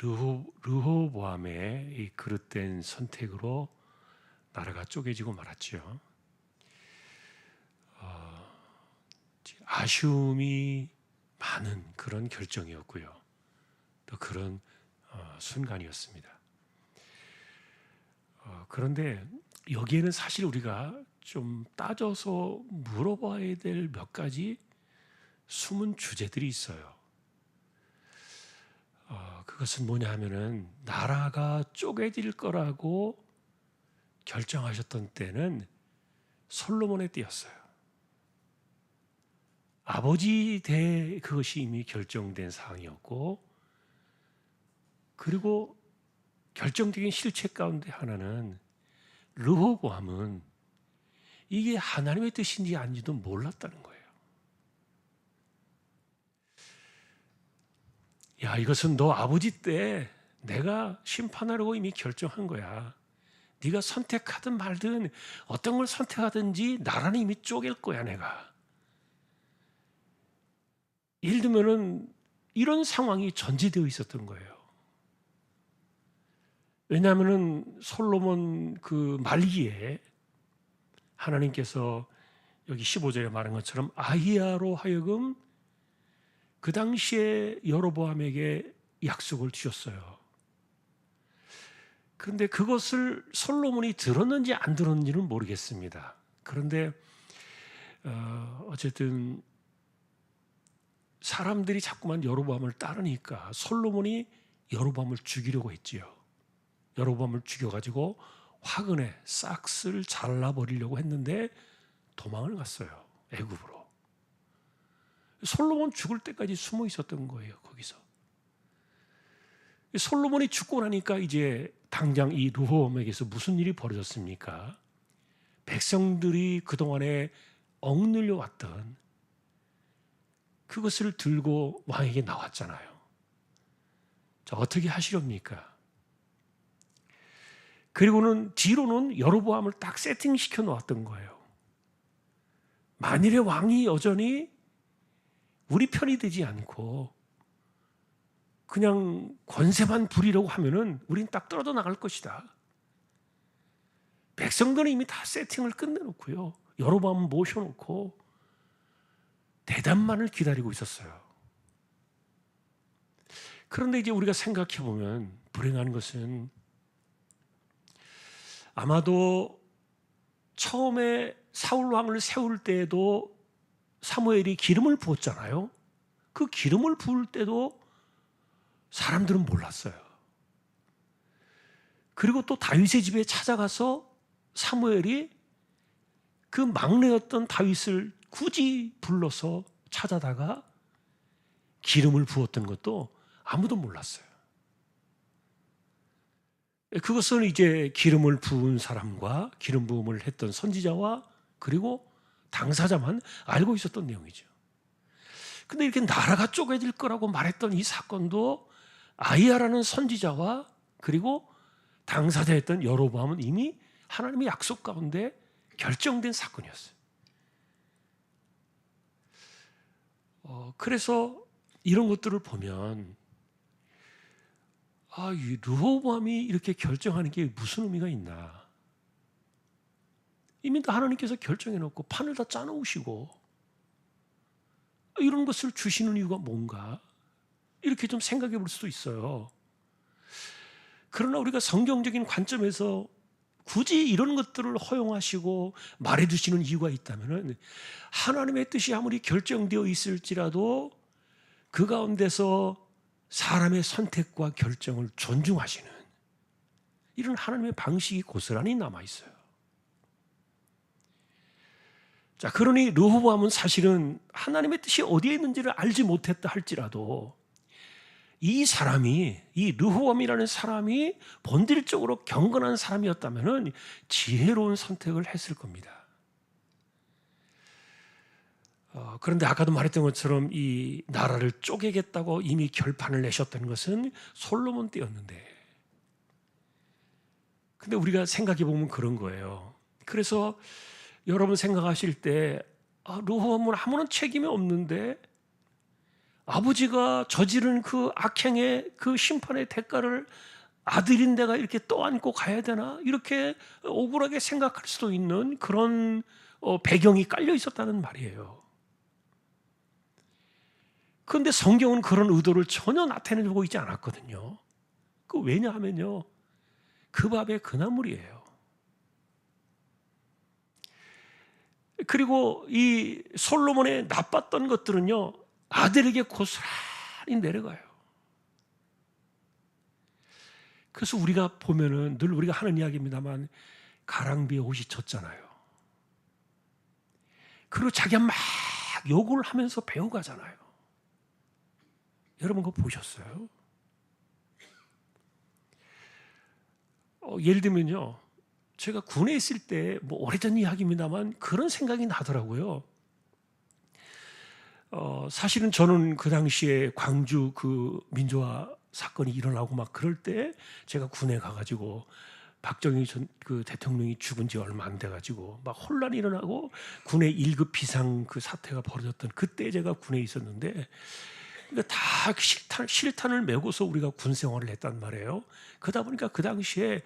르호보암의 이 그릇된 선택으로 나라가 쪼개지고 말았죠. 아쉬움이 많은 그런 결정이었고요. 또 그런 순간이었습니다. 그런데 여기에는 사실 우리가 좀 따져서 물어봐야 될 몇 가지 숨은 주제들이 있어요. 그것은 뭐냐 하면은 나라가 쪼개질 거라고 결정하셨던 때는 솔로몬의 때였어요. 아버지 대 그것이 이미 결정된 사항이었고, 그리고 결정적인 실체 가운데 하나는 르호보암은 이게 하나님의 뜻인지 아닌지도 몰랐다는 거예요. 야, 이것은 너 아버지 때 내가 심판하려고 이미 결정한 거야. 네가 선택하든 말든 어떤 걸 선택하든지 나라는 이미 쪼갤 거야, 내가. 예를 들면은 이런 상황이 전제되어 있었던 거예요. 왜냐하면은 솔로몬 그 말기에 하나님께서 여기 15절에 말한 것처럼 아히야로 하여금 그 당시에 여로보암에게 약속을 주셨어요. 그런데 그것을 솔로몬이 들었는지 안 들었는지는 모르겠습니다. 그런데 어쨌든 사람들이 자꾸만 여로보암을 따르니까 솔로몬이 여로보암을 죽이려고 했지요. 여로보암을 죽여가지고 화근에 싹스를 잘라버리려고 했는데 도망을 갔어요. 애굽으로. 솔로몬 죽을 때까지 숨어 있었던 거예요. 거기서. 솔로몬이 죽고 나니까 이제 당장 이 르호보암에게서 무슨 일이 벌어졌습니까? 백성들이 그동안에 억눌려 왔던 그것을 들고 왕에게 나왔잖아요. 자, 어떻게 하시렵니까? 그리고는 뒤로는 여로보암을 딱 세팅시켜 놓았던 거예요. 만일에 왕이 여전히 우리 편이 되지 않고 그냥 권세만 부리려고 하면은 우린 딱 떨어져 나갈 것이다. 백성들은 이미 다 세팅을 끝내놓고요. 여로보암 모셔놓고 대답만을 기다리고 있었어요. 그런데 이제 우리가 생각해 보면 불행한 것은 아마도 처음에 사울 왕을 세울 때에도 사무엘이 기름을 부었잖아요. 그 기름을 부을 때도 사람들은 몰랐어요. 그리고 또 다윗의 집에 찾아가서 사무엘이 그 막내였던 다윗을 굳이 불러서 찾아다가 기름을 부었던 것도 아무도 몰랐어요. 그것은 이제 기름을 부은 사람과 기름 부음을 했던 선지자와 그리고 당사자만 알고 있었던 내용이죠. 근데 이렇게 나라가 쪼개질 거라고 말했던 이 사건도 아히야라는 선지자와 그리고 당사자였던 여로보암은 이미 하나님의 약속 가운데 결정된 사건이었어요. 그래서 이런 것들을 보면 이 르호보암이 이렇게 결정하는 게 무슨 의미가 있나? 이미 다 하나님께서 결정해놓고 판을 다 짜놓으시고 이런 것을 주시는 이유가 뭔가? 이렇게 좀 생각해 볼 수도 있어요. 그러나 우리가 성경적인 관점에서 굳이 이런 것들을 허용하시고 말해주시는 이유가 있다면 하나님의 뜻이 아무리 결정되어 있을지라도 그 가운데서 사람의 선택과 결정을 존중하시는 이런 하나님의 방식이 고스란히 남아있어요. 자, 그러니 르호보암은 사실은 하나님의 뜻이 어디에 있는지를 알지 못했다 할지라도 이 르호보암이라는 사람이 본질적으로 경건한 사람이었다면 지혜로운 선택을 했을 겁니다. 그런데 아까도 말했던 것처럼 이 나라를 쪼개겠다고 이미 결판을 내셨던 것은 솔로몬 때였는데, 근데 우리가 생각해 보면 그런 거예요. 그래서 여러분 생각하실 때 르호보암은 아무런 책임이 없는데 아버지가 저지른 그 악행의 그 심판의 대가를 아들인 내가 이렇게 떠안고 가야 되나? 이렇게 억울하게 생각할 수도 있는 그런 배경이 깔려 있었다는 말이에요. 그런데 성경은 그런 의도를 전혀 나타내고 있지 않았거든요. 왜냐하면요, 그 밥의 그나물이에요. 그리고 이 솔로몬의 나빴던 것들은요, 아들에게 고스란히 내려가요. 그래서 우리가 보면은 늘 우리가 하는 이야기입니다만 가랑비에 옷이 젖잖아요. 그리고 자기가 막 욕을 하면서 배워가잖아요. 여러분 그거 보셨어요? 예를 들면요, 제가 군에 있을 때 오래전 이야기입니다만 그런 생각이 나더라고요. 사실은 저는 그 당시에 광주 그 민주화 사건이 일어나고 막 그럴 때 제가 군에 가가지고 박정희 그 대통령이 죽은 지 얼마 안 돼가지고 막 혼란이 일어나고 군의 1급 비상 그 사태가 벌어졌던 그때 제가 군에 있었는데, 그러니까 다 실탄을 메고서 우리가 군 생활을 했단 말이에요. 그러다 보니까 그 당시에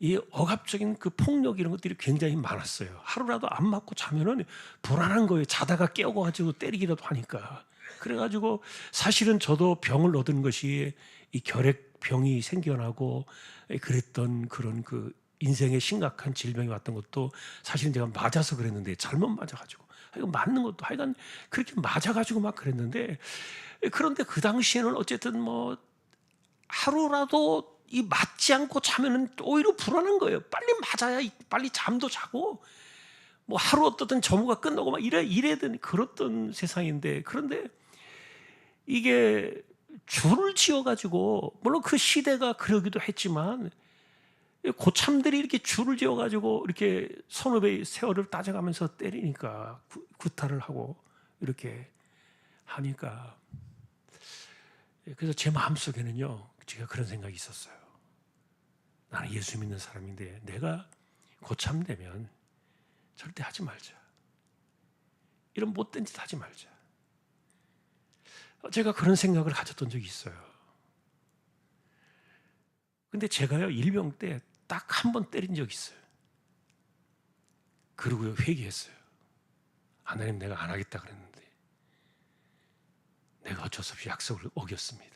이 억압적인 그 폭력 이런 것들이 굉장히 많았어요. 하루라도 안 맞고 자면은 불안한 거예요. 자다가 깨워가지고 때리기라도 하니까. 그래가지고 사실은 저도 병을 얻은 것이 이 결핵병이 생겨나고 그랬던 그런 그 인생에 심각한 질병이 왔던 것도 사실은 제가 맞아서 그랬는데, 잘못 맞아가지고 이거 맞는 것도 하여간 그렇게 맞아가지고 막 그랬는데, 그런데 그 당시에는 어쨌든 하루라도 이 맞지 않고 자면은 오히려 불안한 거예요. 빨리 맞아야 빨리 잠도 자고 하루 어떻든 점호가 끝나고 막 이래든 그랬던 세상인데, 그런데 이게 줄을 지어가지고, 물론 그 시대가 그러기도 했지만 고참들이 이렇게 줄을 지어가지고 이렇게 선후배 세월을 따져가면서 때리니까 구타를 하고 이렇게 하니까, 그래서 제 마음속에는요, 제가 그런 생각이 있었어요. 나는 예수 믿는 사람인데 내가 고참되면 절대 하지 말자. 이런 못된 짓 하지 말자. 제가 그런 생각을 가졌던 적이 있어요. 근데 제가요, 일병 때 딱 한 번 때린 적이 있어요. 그러고요, 회개했어요. 하나님, 내가 안 하겠다 그랬는데 내가 어쩔 수 없이 약속을 어겼습니다.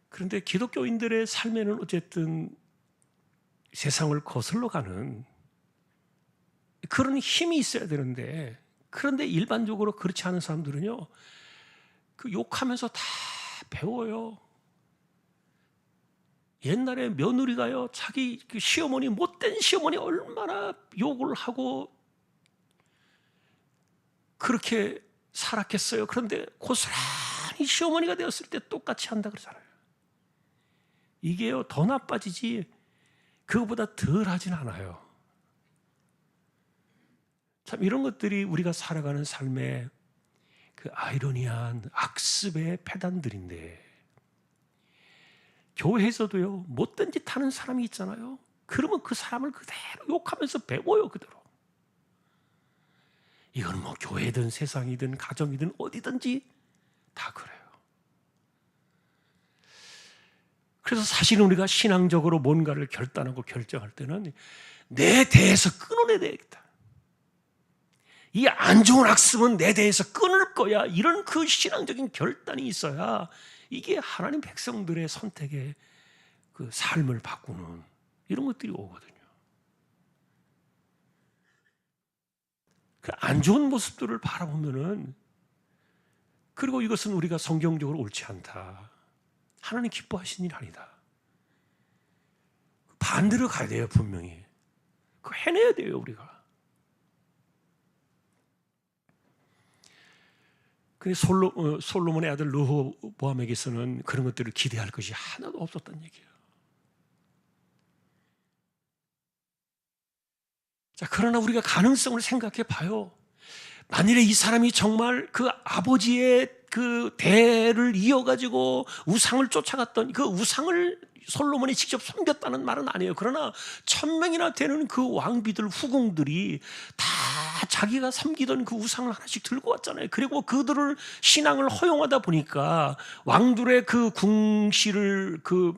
그런데 기독교인들의 삶에는 어쨌든 세상을 거슬러 가는 그런 힘이 있어야 되는데, 그런데 일반적으로 그렇지 않은 사람들은요, 그 욕하면서 다 배워요. 옛날에 며느리가요, 자기 그 시어머니, 못된 시어머니 얼마나 욕을 하고 그렇게 살았겠어요. 그런데 고스란히 시어머니가 되었을 때 똑같이 한다 그러잖아요. 이게요, 더 나빠지지 그거보다 덜 하진 않아요. 참 이런 것들이 우리가 살아가는 삶의 그 아이러니한 악습의 패단들인데, 교회에서도요, 못된 짓 하는 사람이 있잖아요. 그러면 그 사람을 그대로 욕하면서 배워요, 그대로. 이건 교회든 세상이든 가정이든 어디든지 다 그래요. 그래서 사실은 우리가 신앙적으로 뭔가를 결단하고 결정할 때는 내 대에서 끊어내야 되겠다. 이 안 좋은 악습은 내 대에서 끊을 거야. 이런 그 신앙적인 결단이 있어야 이게 하나님 백성들의 선택의 그 삶을 바꾸는 이런 것들이 오거든요. 그 안 좋은 모습들을 바라보면은, 그리고 이것은 우리가 성경적으로 옳지 않다, 하나님 기뻐하시는 일 아니다, 반대로 가야 돼요. 분명히 그거 해내야 돼요, 우리가. 근데 솔로몬의 아들 르호보암에게서는 그런 것들을 기대할 것이 하나도 없었단 얘기예요. 자, 그러나 우리가 가능성을 생각해 봐요. 만일에 이 사람이 정말 그 아버지의 그 대를 이어가지고 우상을 쫓아갔던 그 우상을 솔로몬이 직접 섬겼다는 말은 아니에요. 그러나 1000명이나 되는 그 왕비들, 후궁들이 다 자기가 섬기던 그 우상을 하나씩 들고 왔잖아요. 그리고 그들을 신앙을 허용하다 보니까 왕들의 그 궁실을 그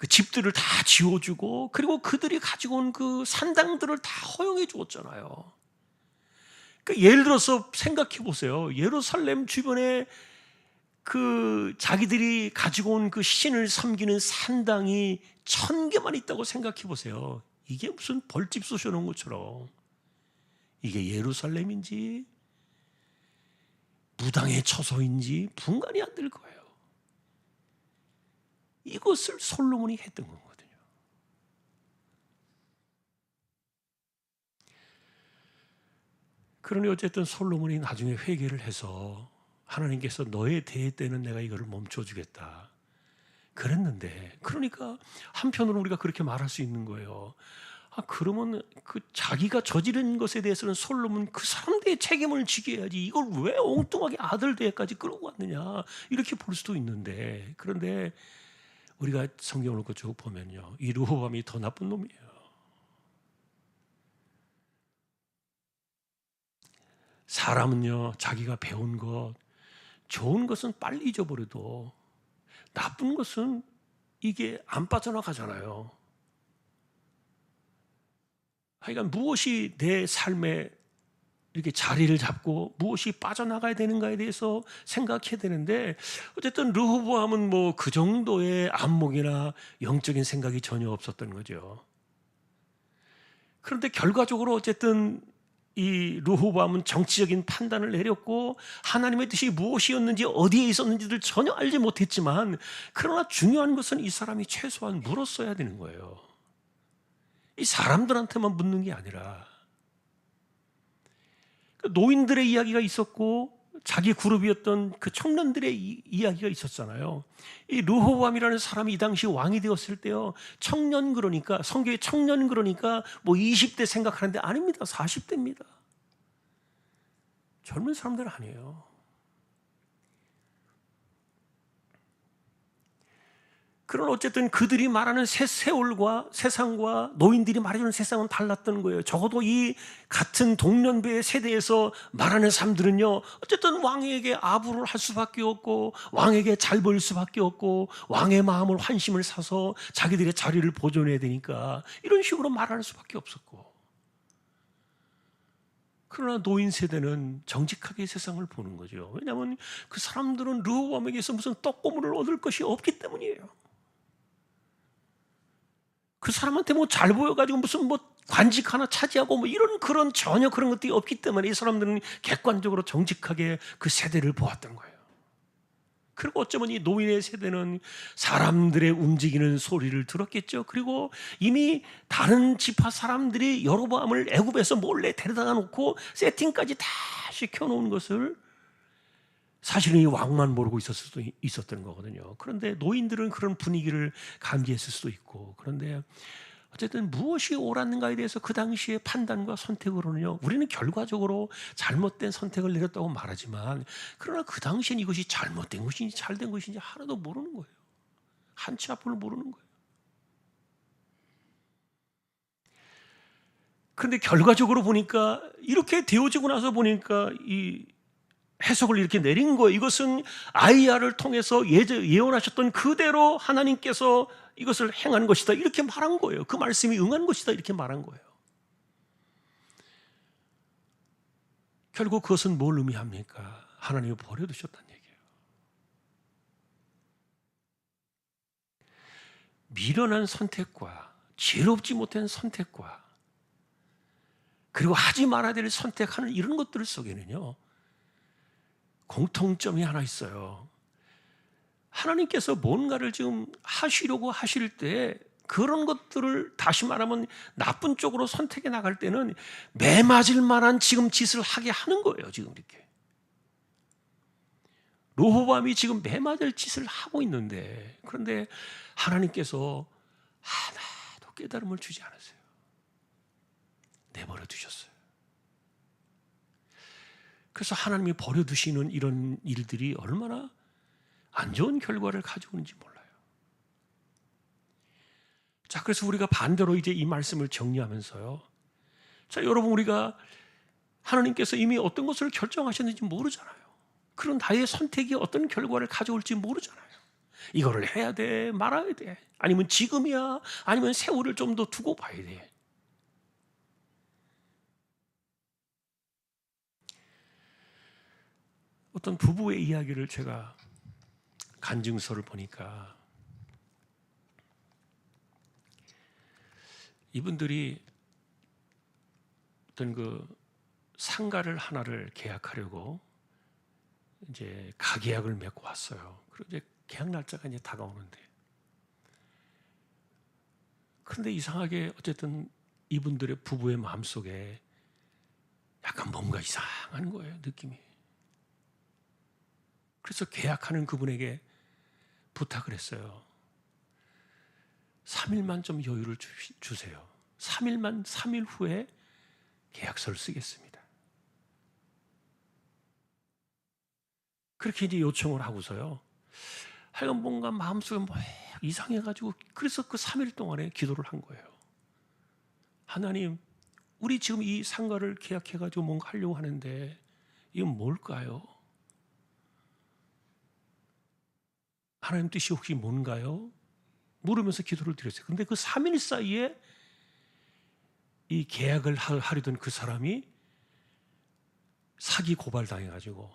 집들을 다 지어주고, 그리고 그들이 가지고 온 그 산당들을 다 허용해 주었잖아요. 그러니까 예를 들어서 생각해 보세요. 예루살렘 주변에 그 자기들이 가지고 온 그 신을 섬기는 산당이 1000개만 있다고 생각해 보세요. 이게 무슨 벌집 쑤셔놓은 것처럼, 이게 예루살렘인지 무당의 처소인지 분간이 안 될 거예요. 이것을 솔로몬이 했던 거거든요. 그러니 어쨌든 솔로몬이 나중에 회개를 해서 하나님께서 너의 대회 때는 내가 이거를 멈춰주겠다 그랬는데, 그러니까 한편으로 우리가 그렇게 말할 수 있는 거예요. 그러면 그 자기가 저지른 것에 대해서는 솔로몬 그 사람들의 책임을 지게 해야지, 이걸 왜 엉뚱하게 아들 대회까지 끌고 왔느냐, 이렇게 볼 수도 있는데, 그런데 우리가 성경을 쭉 보면요, 이 르호보암이 더 나쁜 놈이에요. 사람은요, 자기가 배운 것, 좋은 것은 빨리 잊어버려도 나쁜 것은 이게 안 빠져나가잖아요. 그러니까 무엇이 내 삶에 이렇게 자리를 잡고 무엇이 빠져나가야 되는가에 대해서 생각해야 되는데, 어쨌든 르호보암은 뭐 그 정도의 안목이나 영적인 생각이 전혀 없었던 거죠. 그런데 결과적으로 어쨌든 이 르호보암은 정치적인 판단을 내렸고, 하나님의 뜻이 무엇이었는지 어디에 있었는지를 전혀 알지 못했지만, 그러나 중요한 것은 이 사람이 최소한 물었어야 되는 거예요. 이 사람들한테만 묻는 게 아니라, 노인들의 이야기가 있었고 자기 그룹이었던 그 청년들의 이야기가 있었잖아요. 이 르호보암이라는 사람이 이 당시 왕이 되었을 때요, 청년, 그러니까 성경에 청년 그러니까 뭐 20대 생각하는데 아닙니다. 40대입니다. 젊은 사람들 아니에요. 그런 어쨌든 그들이 말하는 세월과 세상과 노인들이 말해주는 세상은 달랐던 거예요. 적어도 이 같은 동년배의 세대에서 말하는 사람들은요, 어쨌든 왕에게 아부를 할 수밖에 없고, 왕에게 잘 보일 수밖에 없고, 왕의 마음을 환심을 사서 자기들의 자리를 보존해야 되니까 이런 식으로 말할 수밖에 없었고, 그러나 노인 세대는 정직하게 세상을 보는 거죠. 왜냐하면 그 사람들은 르호보암에게서 무슨 떡고물을 얻을 것이 없기 때문이에요. 그 사람한테 뭐 잘 보여가지고 무슨 뭐 관직 하나 차지하고 뭐 이런 그런 전혀 그런 것들이 없기 때문에 이 사람들은 객관적으로 정직하게 그 세대를 보았던 거예요. 그리고 어쩌면 이 노인의 세대는 사람들의 움직이는 소리를 들었겠죠. 그리고 이미 다른 지파 사람들이 여로보암을 애굽에서 몰래 데려다가 놓고 세팅까지 다 시켜놓은 것을 사실은 이 왕만 모르고 있었던 거거든요. 그런데 노인들은 그런 분위기를 감지했을 수도 있고, 그런데 어쨌든 무엇이 옳았는가에 대해서 그 당시의 판단과 선택으로는요, 우리는 결과적으로 잘못된 선택을 내렸다고 말하지만, 그러나 그 당시엔 이것이 잘못된 것인지 잘된 것인지 하나도 모르는 거예요. 한치 앞을 모르는 거예요. 그런데 결과적으로 보니까, 이렇게 되어지고 나서 보니까 이 해석을 이렇게 내린 거예요. 이것은 아이야를 통해서 예언하셨던 그대로 하나님께서 이것을 행한 것이다, 이렇게 말한 거예요. 그 말씀이 응한 것이다, 이렇게 말한 거예요. 결국 그것은 뭘 의미합니까? 하나님이 버려두셨다는 얘기예요. 미련한 선택과 지혜롭지 못한 선택과, 그리고 하지 말아야 될 선택하는 이런 것들 속에는요, 공통점이 하나 있어요. 하나님께서 뭔가를 지금 하시려고 하실 때, 그런 것들을 다시 말하면 나쁜 쪽으로 선택해 나갈 때는 매맞을 만한 지금 짓을 하게 하는 거예요. 지금 이렇게 르호보암이 지금 매맞을 짓을 하고 있는데, 그런데 하나님께서 하나도 깨달음을 주지 않으세요. 내버려 두셨어요. 그래서 하나님이 버려두시는 이런 일들이 얼마나 안 좋은 결과를 가져오는지 몰라요. 자, 그래서 우리가 반대로 이제 이 말씀을 정리하면서요. 자, 여러분, 우리가 하나님께서 이미 어떤 것을 결정하셨는지 모르잖아요. 그런 나의 선택이 어떤 결과를 가져올지 모르잖아요. 이거를 해야 돼, 말아야 돼. 아니면 지금이야, 아니면 세월을 좀 더 두고 봐야 돼. 어떤 부부의 이야기를 제가 간증서를 보니까 이분들이 어떤 그 상가를 하나를 계약하려고 이제 가계약을 맺고 왔어요. 그리고 이제 계약 날짜가 이제 다가오는데, 그런데 이상하게 어쨌든 이분들의 부부의 마음속에 약간 뭔가 이상한 거예요, 느낌이. 그래서 계약하는 그분에게 부탁을 했어요. 3일만 좀 여유를 주세요. 3일 후에 계약서를 쓰겠습니다. 그렇게 이제 요청을 하고서요. 하여간 뭔가 마음속에 뭐 이상해가지고, 그래서 그 3일 동안에 기도를 한 거예요. 하나님, 우리 지금 이 상가를 계약해가지고 뭔가 하려고 하는데 이건 뭘까요? 하나님 뜻이 혹시 뭔가요? 물으면서 기도를 드렸어요. 그런데 그 3일 사이에 이 계약을 하려던 그 사람이 사기 고발당해가지고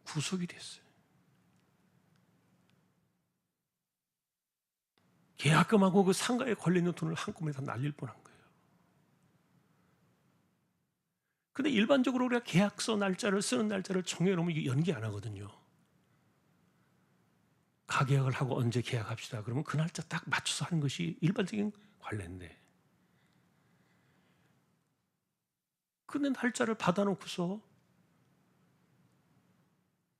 구속이 됐어요. 계약금하고 그 상가에 걸려있는 돈을 한꺼번에 다 날릴 뻔한 거예요. 근데 일반적으로 우리가 계약서 날짜를 쓰는 날짜를 정해놓으면 이게 연기 안 하거든요. 가계약을 하고 언제 계약합시다. 그러면 그 날짜 딱 맞춰서 하는 것이 일반적인 관례인데, 근데 날짜를 받아놓고서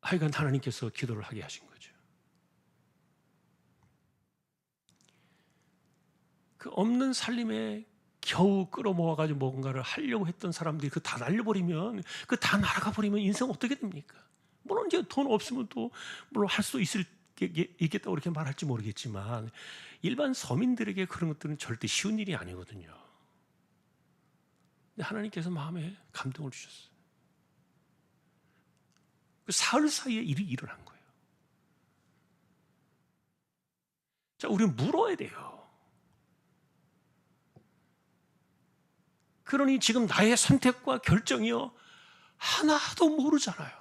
하여간 하나님께서 기도를 하게 하신 거죠. 그 없는 살림에 겨우 끌어모아가지고 뭔가를 하려고 했던 사람들이 그 다 날려버리면, 그 다 날아가 버리면 인생 어떻게 됩니까? 물론 이제 돈 없으면 또 물론 할 수 있겠다고 그렇게 말할지 모르겠지만, 일반 서민들에게 그런 것들은 절대 쉬운 일이 아니거든요. 근데 하나님께서 마음에 감동을 주셨어요. 그 사흘 사이에 일이 일어난 거예요. 자, 우리는 물어야 돼요. 그러니 지금 나의 선택과 결정이요, 하나도 모르잖아요.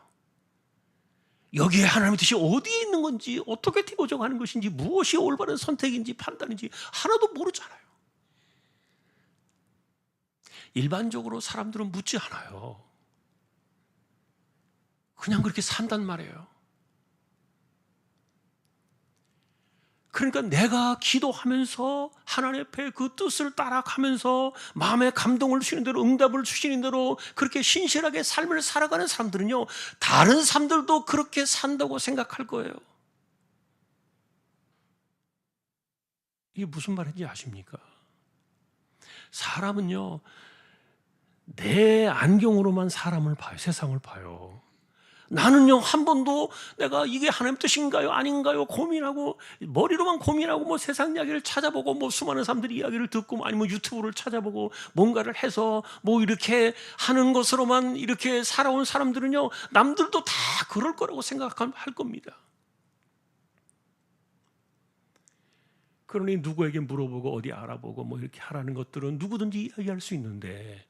여기에 하나님의 뜻이 어디에 있는 건지, 어떻게 되어져가는 것인지, 무엇이 올바른 선택인지 판단인지 하나도 모르잖아요. 일반적으로 사람들은 묻지 않아요. 그냥 그렇게 산단 말이에요. 그러니까 내가 기도하면서 하나님 앞에 그 뜻을 따라가면서 마음에 감동을 주시는 대로, 응답을 주시는 대로 그렇게 신실하게 삶을 살아가는 사람들은요, 다른 사람들도 그렇게 산다고 생각할 거예요. 이게 무슨 말인지 아십니까? 사람은요, 내 안경으로만 사람을 봐요. 세상을 봐요. 나는요, 한 번도 내가 이게 하나님 뜻인가요, 아닌가요 고민하고, 머리로만 고민하고 뭐 세상 이야기를 찾아보고, 뭐 수많은 사람들이 이야기를 듣고, 아니면 유튜브를 찾아보고 뭔가를 해서 뭐 이렇게 하는 것으로만 이렇게 살아온 사람들은요, 남들도 다 그럴 거라고 생각할 겁니다. 그러니 누구에게 물어보고 어디 알아보고 뭐 이렇게 하라는 것들은 누구든지 이야기할 수 있는데,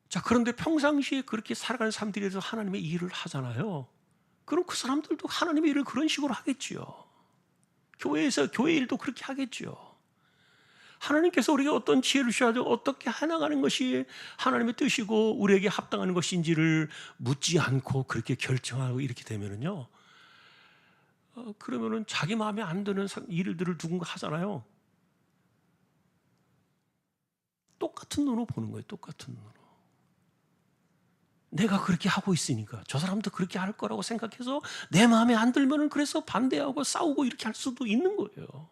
자, 그런데 평상시에 그렇게 살아가는 사람들에서 하나님의 일을 하잖아요. 그럼 그 사람들도 하나님의 일을 그런 식으로 하겠지요. 교회에서 교회 일도 그렇게 하겠지요. 하나님께서 우리가 어떤 지혜를 주셔서 어떻게 해나가는 것이 하나님의 뜻이고 우리에게 합당한 것인지를 묻지 않고 그렇게 결정하고 이렇게 되면은요, 그러면은 자기 마음에 안 드는 일들을 누군가 하잖아요. 똑같은 눈으로 보는 거예요. 똑같은 눈으로. 내가 그렇게 하고 있으니까 저 사람도 그렇게 할 거라고 생각해서 내 마음에 안 들면은 그래서 반대하고 싸우고 이렇게 할 수도 있는 거예요.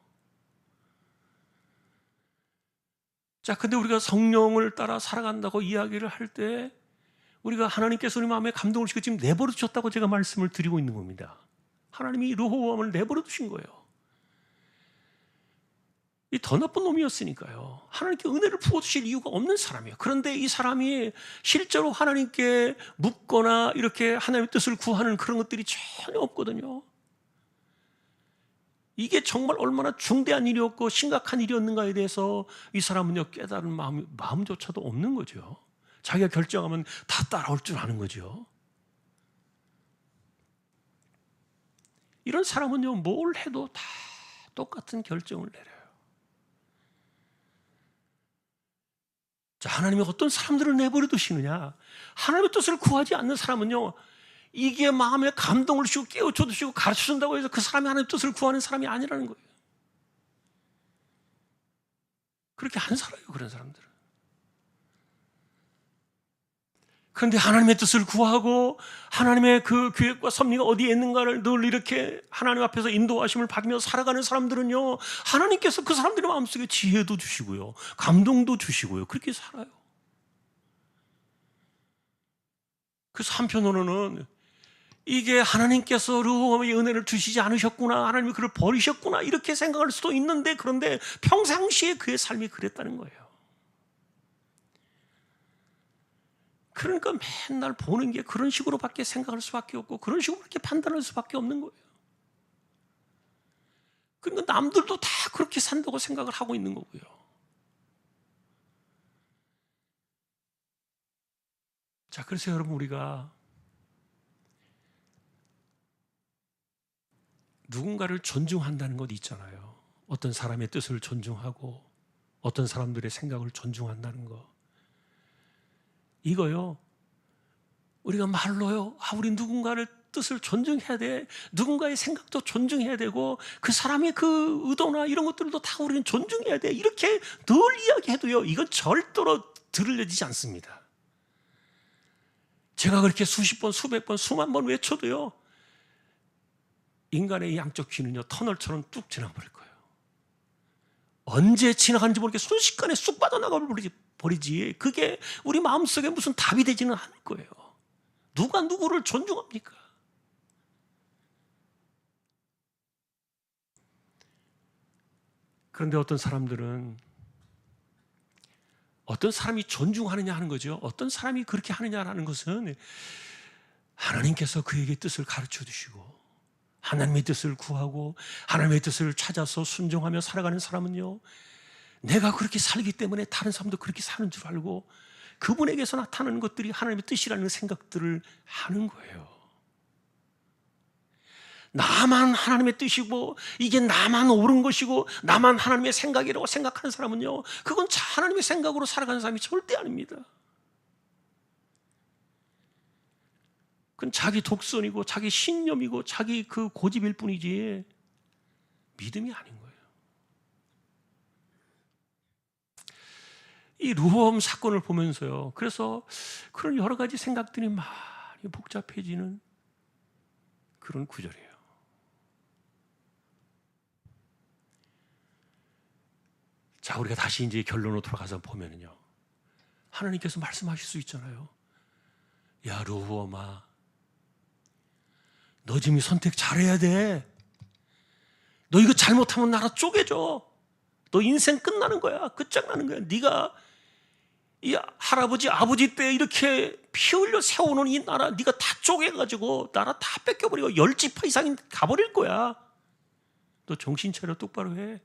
자, 근데 우리가 성령을 따라 살아간다고 이야기를 할 때 우리가 하나님께서 우리 마음에 감동을 주시고 지금 내버려 주셨다고 제가 말씀을 드리고 있는 겁니다. 하나님이 르호보암을 내버려 두신 거예요. 이 더 나쁜 놈이었으니까요. 하나님께 은혜를 부어주실 이유가 없는 사람이에요. 그런데 이 사람이 실제로 하나님께 묻거나 이렇게 하나님의 뜻을 구하는 그런 것들이 전혀 없거든요. 이게 정말 얼마나 중대한 일이었고 심각한 일이었는가에 대해서 이 사람은요 깨달은 마음조차도 없는 거죠. 자기가 결정하면 다 따라올 줄 아는 거죠. 이런 사람은요 뭘 해도 다 똑같은 결정을 내려요. 자, 하나님이 어떤 사람들을 내버려 두시느냐? 하나님의 뜻을 구하지 않는 사람은요 이게 마음에 감동을 주고 깨우쳐 주시고 가르쳐 준다고 해서 그 사람이 하나님의 뜻을 구하는 사람이 아니라는 거예요. 그렇게 안 살아요, 그런 사람들은. 그런데 하나님의 뜻을 구하고 하나님의 그 계획과 섭리가 어디에 있는가를 늘 이렇게 하나님 앞에서 인도하심을 받으며 살아가는 사람들은요 하나님께서 그 사람들의 마음속에 지혜도 주시고요 감동도 주시고요 그렇게 살아요. 그래서 한편으로는 이게 하나님께서 르호보암에게 은혜를 주시지 않으셨구나, 하나님이 그를 버리셨구나 이렇게 생각할 수도 있는데, 그런데 평상시에 그의 삶이 그랬다는 거예요. 그러니까 맨날 보는 게 그런 식으로밖에 생각할 수밖에 없고 그런 식으로 이렇게 판단할 수밖에 없는 거예요. 그러니까 남들도 다 그렇게 산다고 생각을 하고 있는 거고요. 자, 그래서 여러분 우리가 누군가를 존중한다는 것 있잖아요. 어떤 사람의 뜻을 존중하고 어떤 사람들의 생각을 존중한다는 거. 이거요 우리가 말로요 우리 누군가를 뜻을 존중해야 돼, 누군가의 생각도 존중해야 되고 그 사람의 그 의도나 이런 것들도 다 우리는 존중해야 돼 이렇게 늘 이야기해도요 이건 절대로 들려지지 않습니다. 제가 그렇게 수십 번 수백 번 수만 번 외쳐도요 인간의 양쪽 귀는요 터널처럼 뚝 지나버릴 거예요. 언제 지나가는지 모르게 순식간에 쑥 빠져나가 버리지 그게 우리 마음속에 무슨 답이 되지는 않을 거예요. 누가 누구를 존중합니까? 그런데 어떤 사람들은 어떤 사람이 존중하느냐 하는 거죠. 어떤 사람이 그렇게 하느냐라는 것은 하나님께서 그에게 뜻을 가르쳐 주시고 하나님의 뜻을 구하고 하나님의 뜻을 찾아서 순종하며 살아가는 사람은요 내가 그렇게 살기 때문에 다른 사람도 그렇게 사는 줄 알고 그분에게서 나타나는 것들이 하나님의 뜻이라는 생각들을 하는 거예요. 나만 하나님의 뜻이고 이게 나만 옳은 것이고 나만 하나님의 생각이라고 생각하는 사람은요 그건 하나님의 생각으로 살아가는 사람이 절대 아닙니다. 그건 자기 독선이고 자기 신념이고 자기 그 고집일 뿐이지 믿음이 아닌 거예요. 이 르호보암 사건을 보면서요 그래서 그런 여러 가지 생각들이 많이 복잡해지는 그런 구절이에요. 자, 우리가 다시 이제 결론으로 돌아가서 보면은요 하나님께서 말씀하실 수 있잖아요. 야 르호보암아 너 지금 선택 잘해야 돼. 너 이거 잘못하면 나라 쪼개져. 너 인생 끝나는 거야. 끝장나는 거야. 네가 이 할아버지 아버지 때 이렇게 피 흘려 세워놓은 이 나라 네가 다 쪼개가지고 나라 다 뺏겨버리고 10지파 이상이 가버릴 거야. 너 정신 차려 똑바로 해.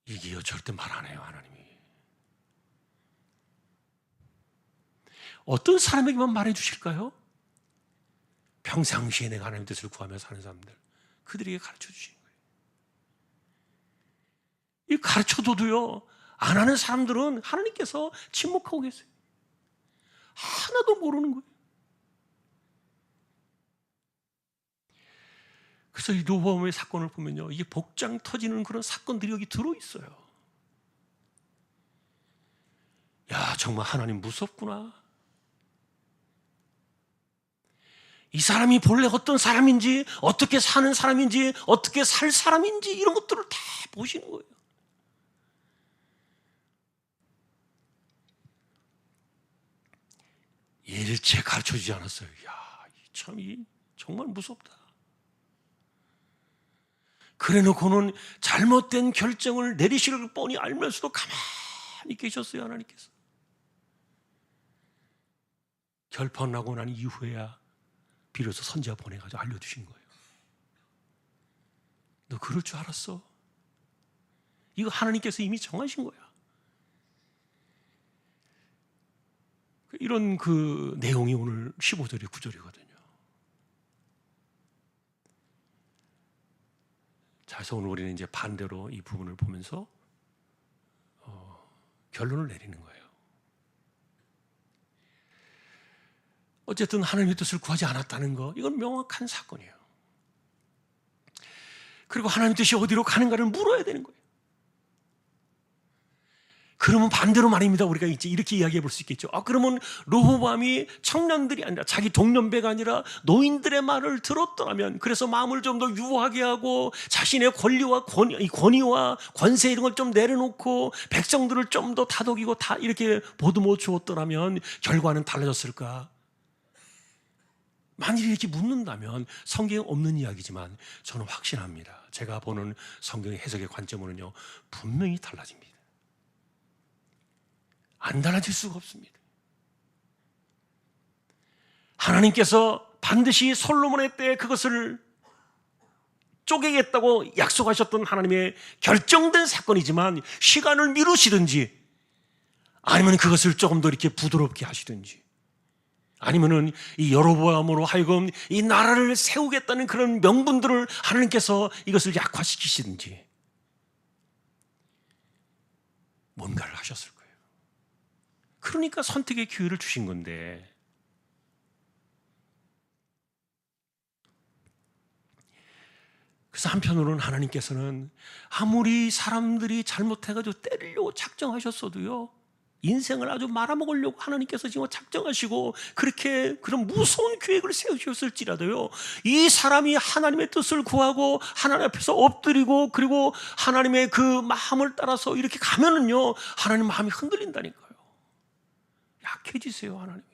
이게요 절대 말 안 해요 하나님이. 어떤 사람에게만 말해 주실까요? 평상시에 내가 하나님의 뜻을 구하며 사는 사람들 그들에게 가르쳐 주시는 거예요. 이 가르쳐줘도요 안 하는 사람들은 하나님께서 침묵하고 계세요. 하나도 모르는 거예요. 그래서 이 르호보암의 사건을 보면요 이게 복장 터지는 그런 사건들이 여기 들어있어요. 야 정말 하나님 무섭구나. 이 사람이 본래 어떤 사람인지 어떻게 사는 사람인지 어떻게 살 사람인지 이런 것들을 다 보시는 거예요. 일체 가르쳐주지 않았어요. 야, 참 정말 무섭다. 그래놓고는 잘못된 결정을 내리실 걸 뻔히 알면서도 가만히 계셨어요, 하나님께서. 결판나고 난 이후에야 비로소 선지자 보내가지고 알려주신 거예요. 너 그럴 줄 알았어? 이거 하나님께서 이미 정하신 거야. 이런 그 내용이 오늘 15절의 구절이거든요. 자, 그래서 오늘 우리는 이제 반대로 이 부분을 보면서 결론을 내리는 거예요. 어쨌든 하나님의 뜻을 구하지 않았다는 거, 이건 명확한 사건이에요. 그리고 하나님의 뜻이 어디로 가는가를 물어야 되는 거예요. 그러면 반대로 말입니다. 우리가 이제 이렇게 이야기해 볼 수 있겠죠. 그러면 르호보암이 청년들이 아니라 자기 동년배가 아니라 노인들의 말을 들었더라면, 그래서 마음을 좀 더 유하게 하고 자신의 권리와 권위와 권세 이런 걸 좀 내려놓고 백성들을 좀 더 다독이고 다 이렇게 보듬어 주었더라면 결과는 달라졌을까? 만일 이렇게 묻는다면 성경에 없는 이야기지만 저는 확신합니다. 제가 보는 성경의 해석의 관점으로는요, 분명히 달라집니다. 안 달라질 수가 없습니다. 하나님께서 반드시 솔로몬의 때에 그것을 쪼개겠다고 약속하셨던 하나님의 결정된 사건이지만, 시간을 미루시든지 아니면 그것을 조금 더 이렇게 부드럽게 하시든지, 아니면은 이 여로보암으로 하여금 이 나라를 세우겠다는 그런 명분들을 하나님께서 이것을 약화시키시든지 뭔가를 하셨을 거예요. 그러니까 선택의 기회를 주신 건데, 그래서 한편으로는 하나님께서는 아무리 사람들이 잘못해가지고 때리려고 작정하셨어도요, 인생을 아주 말아먹으려고 하나님께서 지금 작정하시고 그렇게 그런 무서운 계획을 세우셨을지라도요, 이 사람이 하나님의 뜻을 구하고 하나님 앞에서 엎드리고 그리고 하나님의 그 마음을 따라서 이렇게 가면은요, 하나님 마음이 흔들린다니까요. 약해지세요, 하나님이.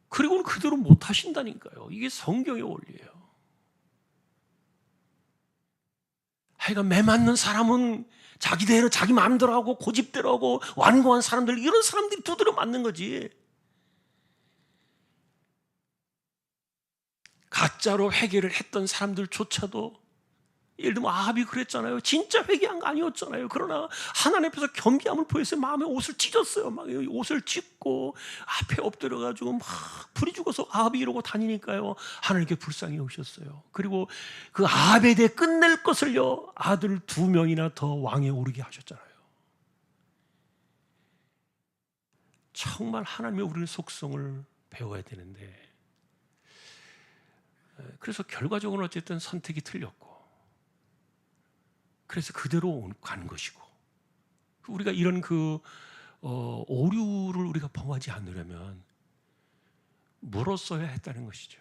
그리고는 그대로 못 하신다니까요. 이게 성경의 원리예요. 하여간 매 맞는 사람은 자기대로 자기 마음대로 하고 고집대로 하고 완고한 사람들, 이런 사람들이 두드려 맞는 거지. 가짜로 회개를 했던 사람들조차도, 예를 들면 아합이 그랬잖아요. 진짜 회개한 거 아니었잖아요. 그러나 하나님 앞에서 겸비함을 보여서 마음에 옷을 찢었어요. 막 옷을 찢고 앞에 엎드려가지고 막 불이 죽어서 아합이 이러고 다니니까요, 하나님께 불쌍히 오셨어요. 그리고 그 아합에 대해 끝낼 것을요, 아들 2명이나 더 왕에 오르게 하셨잖아요. 정말 하나님의 우리의 속성을 배워야 되는데, 그래서 결과적으로 어쨌든 선택이 틀렸고, 그래서 그대로 간 것이고, 우리가 이런 오류를 우리가 범하지 않으려면 물었어야 했다는 것이죠.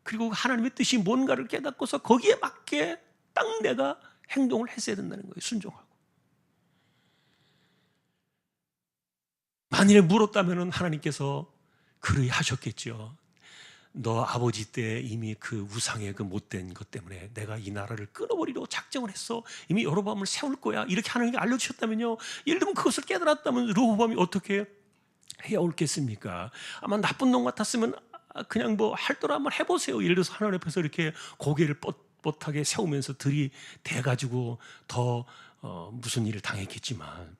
그리고 하나님의 뜻이 뭔가를 깨닫고서 거기에 맞게 딱 내가 행동을 했어야 된다는 거예요. 순종하고. 만일에 물었다면 하나님께서 그러히 하셨겠죠. 너 아버지 때 이미 그 우상의 그 못된 것 때문에 내가 이 나라를 끊어버리려고 작정을 했어. 이미 여로보암을 세울 거야. 이렇게 하나님이 알려주셨다면요, 예를 들면 그것을 깨달았다면 르호보암이 어떻게 해야 옳겠습니까? 아마 나쁜 놈 같았으면 그냥 뭐 할 대로 한번 해보세요. 예를 들어서 하나님 앞에서 이렇게 고개를 뻣뻣하게 세우면서 들이대가지고 더 무슨 일을 당했겠지만,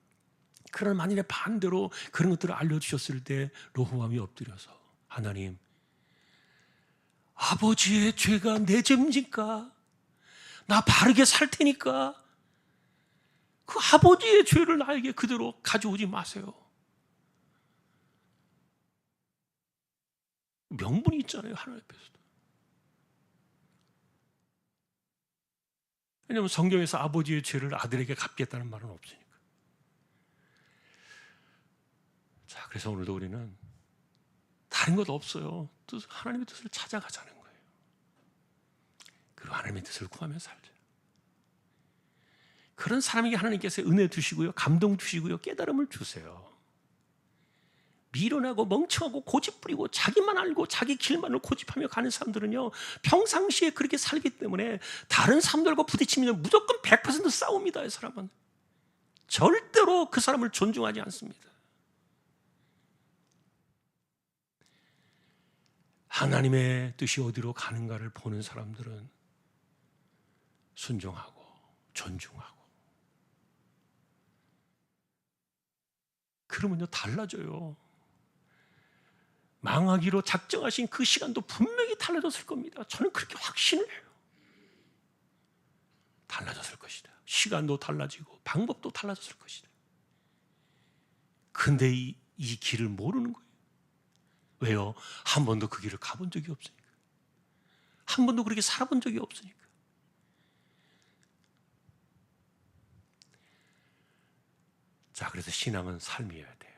그러나 만일에 반대로 그런 것들을 알려주셨을 때 르호보암이 엎드려서, 하나님, 아버지의 죄가 내 죄입니까? 나 바르게 살 테니까 그 아버지의 죄를 나에게 그대로 가져오지 마세요. 명분이 있잖아요, 하나님 앞에서도. 왜냐하면 성경에서 아버지의 죄를 아들에게 갚겠다는 말은 없으니까. 자, 그래서 오늘도 우리는 다른 것 없어요. 하나님의 뜻을 찾아가자는 거예요. 그리고 하나님의 뜻을 구하며 살자. 그런 사람에게 하나님께서 은혜 주시고요, 감동 주시고요, 깨달음을 주세요. 미련하고 멍청하고 고집부리고 자기만 알고 자기 길만을 고집하며 가는 사람들은요, 평상시에 그렇게 살기 때문에 다른 사람들과 부딪히면 무조건 100% 싸웁니다. 이 사람은 절대로 그 사람을 존중하지 않습니다. 하나님의 뜻이 어디로 가는가를 보는 사람들은 순종하고 존중하고, 그러면요 달라져요. 망하기로 작정하신 그 시간도 분명히 달라졌을 겁니다. 저는 그렇게 확신을 해요. 달라졌을 것이다. 시간도 달라지고 방법도 달라졌을 것이다. 근데 이 길을 모르는 거예요. 왜요? 한 번도 그 길을 가본 적이 없으니까. 한 번도 그렇게 살아본 적이 없으니까. 자, 그래서 신앙은 삶이어야 돼요.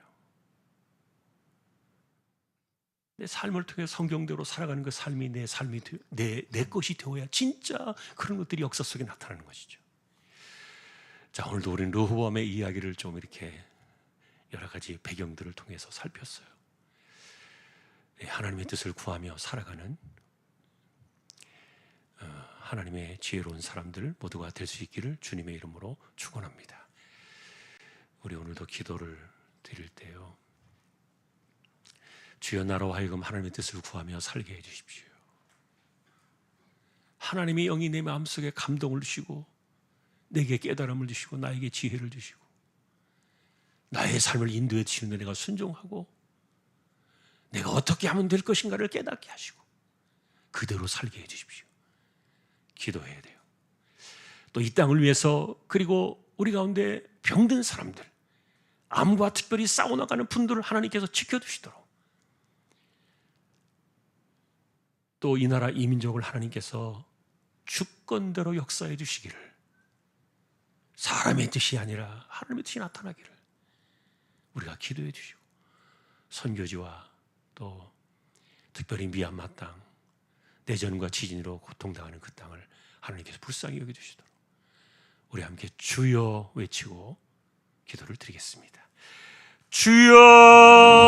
내 삶을 통해 성경대로 살아가는 그 삶이 내 삶이 내 것이 되어야 진짜 그런 것들이 역사 속에 나타나는 것이죠. 자, 오늘도 우리는 르호보암의 이야기를 좀 이렇게 여러 가지 배경들을 통해서 살폈어요. 하나님의 뜻을 구하며 살아가는 하나님의 지혜로운 사람들 모두가 될 수 있기를 주님의 이름으로 축원합니다. 우리 오늘도 기도를 드릴 때요, 주여 나로 하여금 하나님의 뜻을 구하며 살게 해주십시오. 하나님의 영이 내 마음속에 감동을 주시고 내게 깨달음을 주시고 나에게 지혜를 주시고 나의 삶을 인도해 주시는데 내가 순종하고 내가 어떻게 하면 될 것인가를 깨닫게 하시고 그대로 살게 해주십시오. 기도해야 돼요. 또 이 땅을 위해서, 그리고 우리 가운데 병든 사람들, 암과 특별히 싸워나가는 분들을 하나님께서 지켜주시도록, 또 이 나라 이 민족을 하나님께서 주권대로 역사해 주시기를, 사람의 뜻이 아니라 하나님의 뜻이 나타나기를 우리가 기도해 주시고, 선교지와 또 특별히 미얀마 땅, 내전과 지진으로 고통당하는 그 땅을 하나님께서 불쌍히 여겨주시도록 우리 함께 주여 외치고 기도를 드리겠습니다. 주여!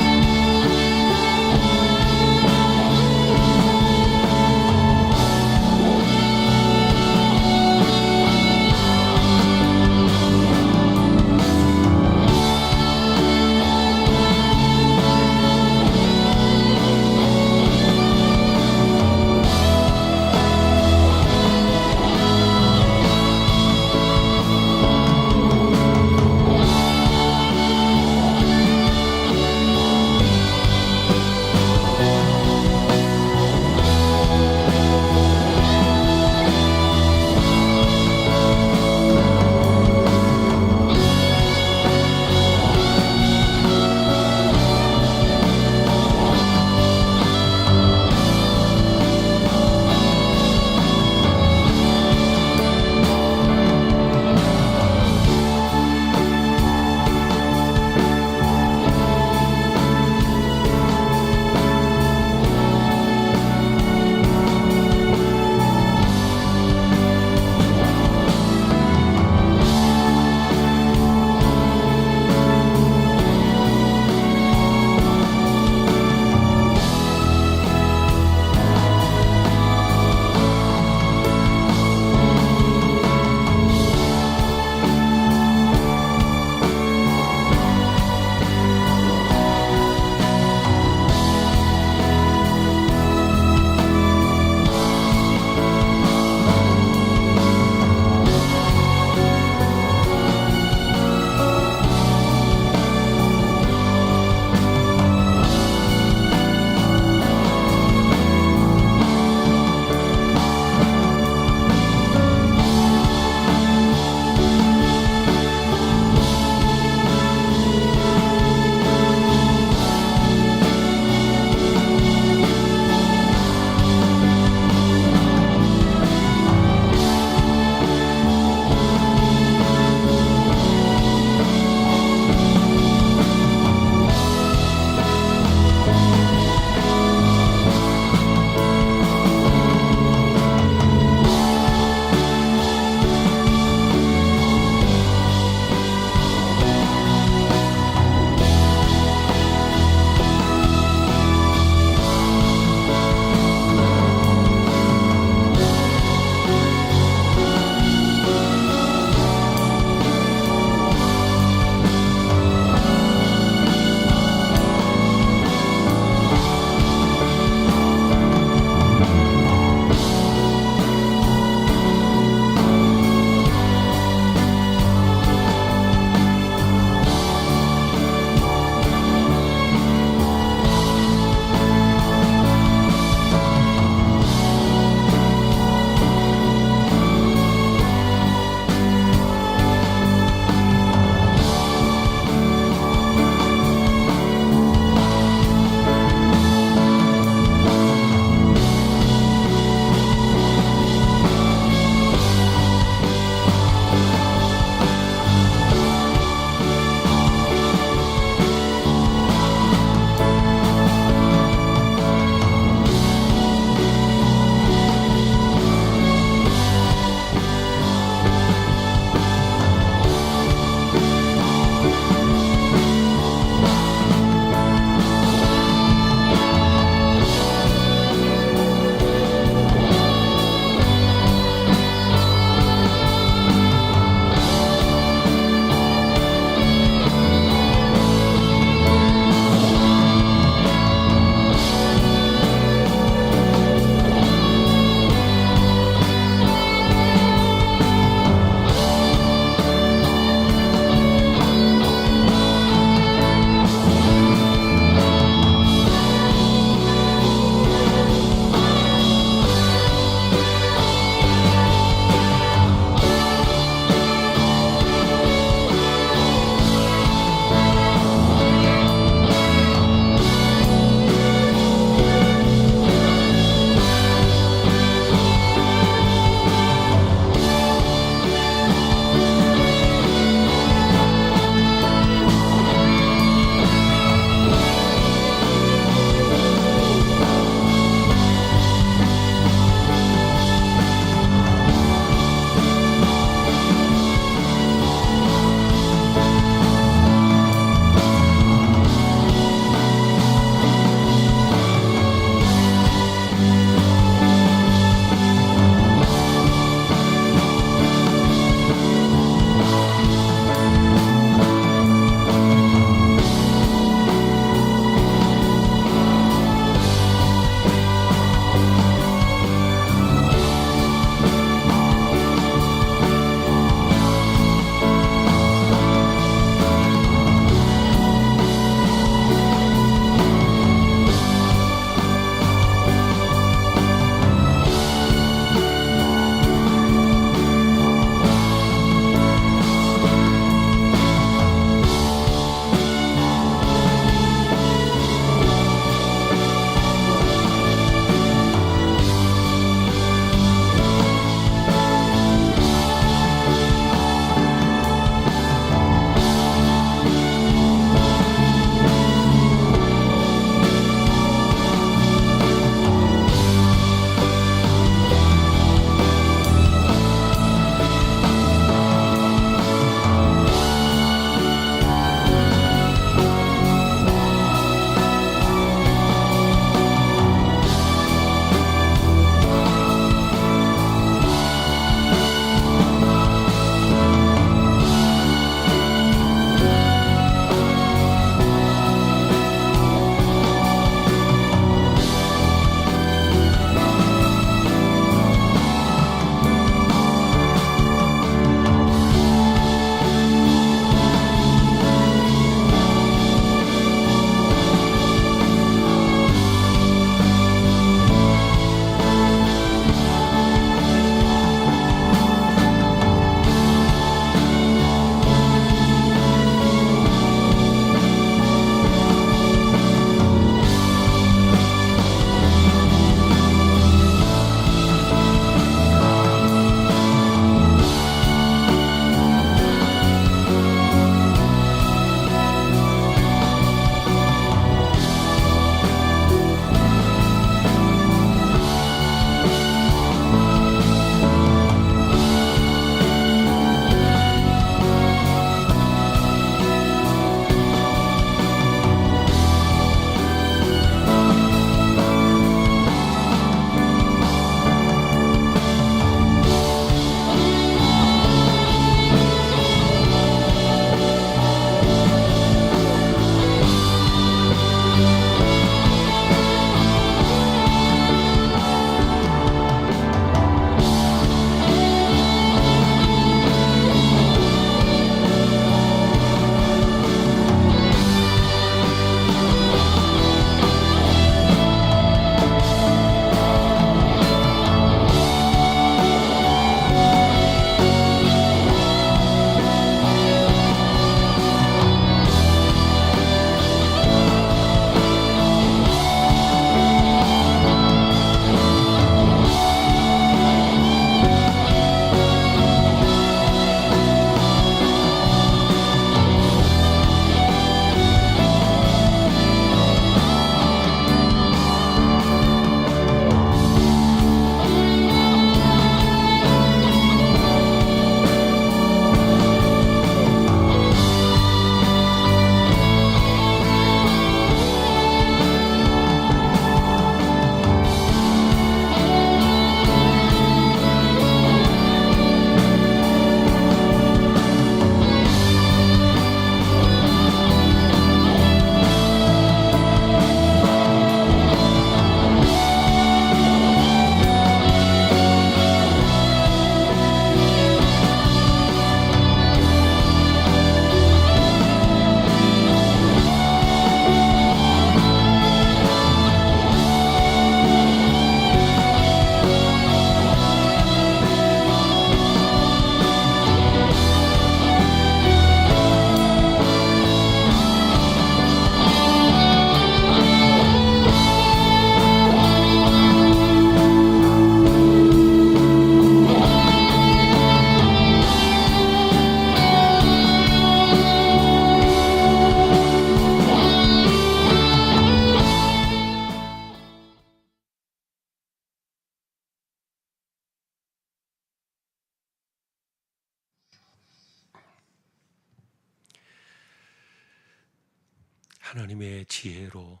하나님의 지혜로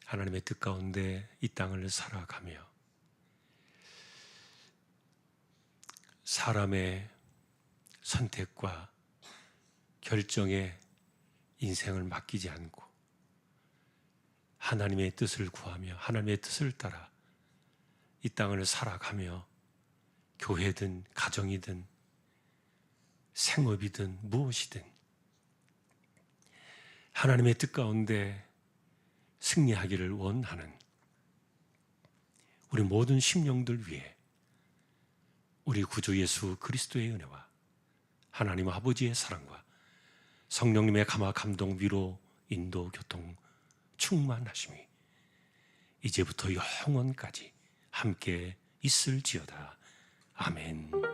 하나님의 뜻 가운데 이 땅을 살아가며 사람의 선택과 결정에 인생을 맡기지 않고 하나님의 뜻을 구하며 하나님의 뜻을 따라 이 땅을 살아가며 교회든 가정이든 생업이든 무엇이든 하나님의 뜻 가운데 승리하기를 원하는 우리 모든 심령들 위해 우리 구주 예수 그리스도의 은혜와 하나님 아버지의 사랑과 성령님의 감화 감동 위로 인도 교통 충만하심이 이제부터 영원까지 함께 있을지어다. 아멘.